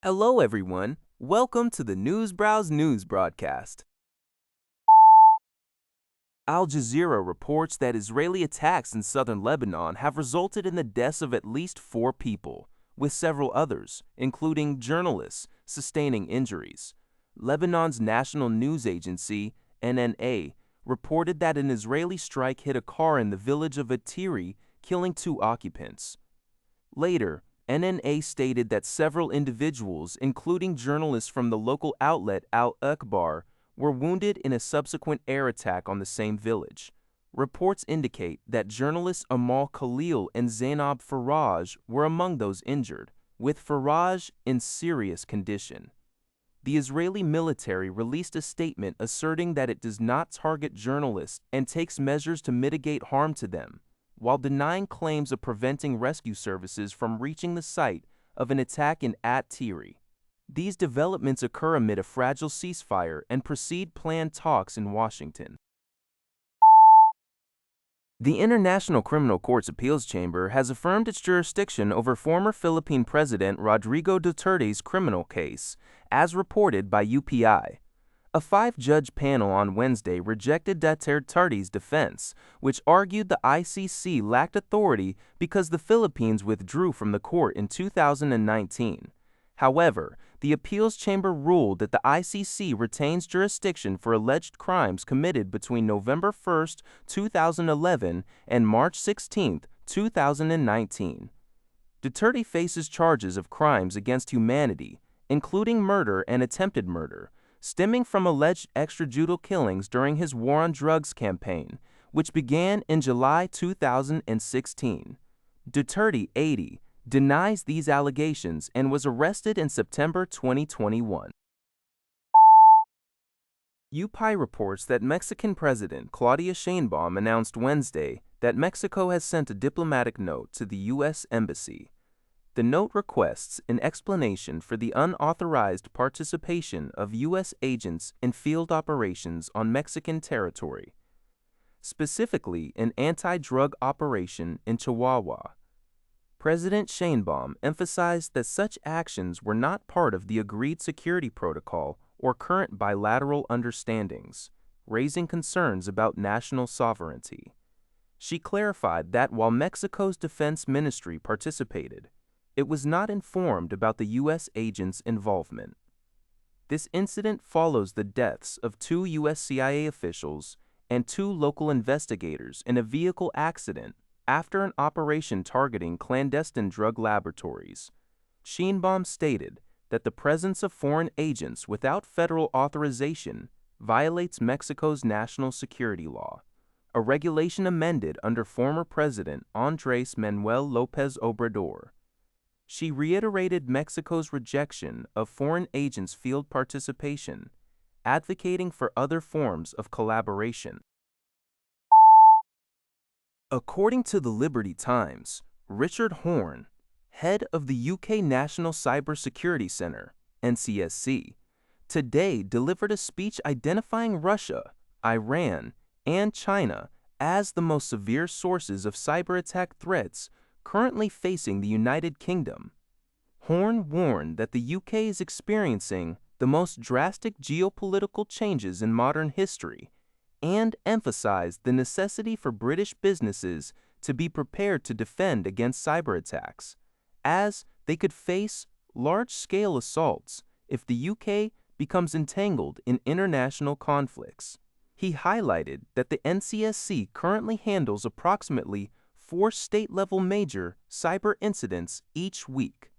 Hello everyone, welcome to the Newsbrowse News broadcast. Al Jazeera reports that Israeli attacks in southern Lebanon have resulted in the deaths of at least 4 people, with several others, including journalists, sustaining injuries. Lebanon's national news agency, NNA, reported that an Israeli strike hit a car in the village of Atiri, killing 2 occupants. Later, NNA stated that several individuals, including journalists from the local outlet Al-Akhbar, were wounded in a subsequent air attack on the same village. Reports indicate that journalists Amal Khalil and Zainab Faraj were among those injured, with Faraj in serious condition. The Israeli military released a statement asserting that it does not target journalists and takes measures to mitigate harm to them, while denying claims of preventing rescue services from reaching the site of an attack in At-Tiri. These developments occur amid a fragile ceasefire and precede planned talks in Washington. The International Criminal Court's Appeals Chamber has affirmed its jurisdiction over former Philippine President Rodrigo Duterte's criminal case, as reported by UPI. A 5-judge panel on Wednesday rejected Duterte's defense, which argued the ICC lacked authority because the Philippines withdrew from the court in 2019. However, the appeals chamber ruled that the ICC retains jurisdiction for alleged crimes committed between November 1, 2011 and March 16, 2019. Duterte faces charges of crimes against humanity, including murder and attempted murder, stemming from alleged extrajudicial killings during his war on drugs campaign, which began in July 2016. Duterte, 80, denies these allegations and was arrested in September 2021. UPI reports that Mexican President Claudia Sheinbaum announced Wednesday that Mexico has sent a diplomatic note to the U.S. Embassy. The note requests an explanation for the unauthorized participation of U.S. agents in field operations on Mexican territory, specifically an anti-drug operation in Chihuahua. President Sheinbaum emphasized that such actions were not part of the agreed security protocol or current bilateral understandings, raising concerns about national sovereignty. She clarified that while Mexico's defense ministry participated, it was not informed about the U.S. agents' involvement. This incident follows the deaths of 2 U.S. CIA officials and 2 local investigators in a vehicle accident after an operation targeting clandestine drug laboratories. Sheinbaum stated that the presence of foreign agents without federal authorization violates Mexico's national security law, a regulation amended under former President Andrés Manuel López Obrador. She reiterated Mexico's rejection of foreign agents' field participation, advocating for other forms of collaboration. According to the Liberty Times, Richard Horne, head of the UK National Cybersecurity Centre, NCSC, today delivered a speech identifying Russia, Iran, and China as the most severe sources of cyberattack threats currently facing the United Kingdom. Horne warned that the UK is experiencing the most drastic geopolitical changes in modern history and emphasized the necessity for British businesses to be prepared to defend against cyberattacks, as they could face large-scale assaults if the UK becomes entangled in international conflicts. He highlighted that the NCSC currently handles approximately 4 state-level major cyber incidents each week.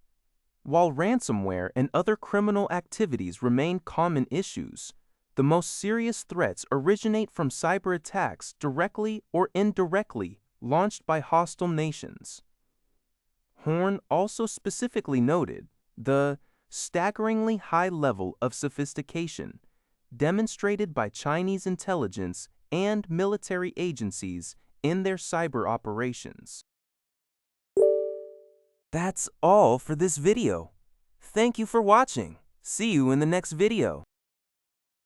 While ransomware and other criminal activities remain common issues, the most serious threats originate from cyber attacks directly or indirectly launched by hostile nations. Horne also specifically noted the staggeringly high level of sophistication demonstrated by Chinese intelligence and military agencies in their cyber operations. That's all for this video. Thank you for watching. See you in the next video.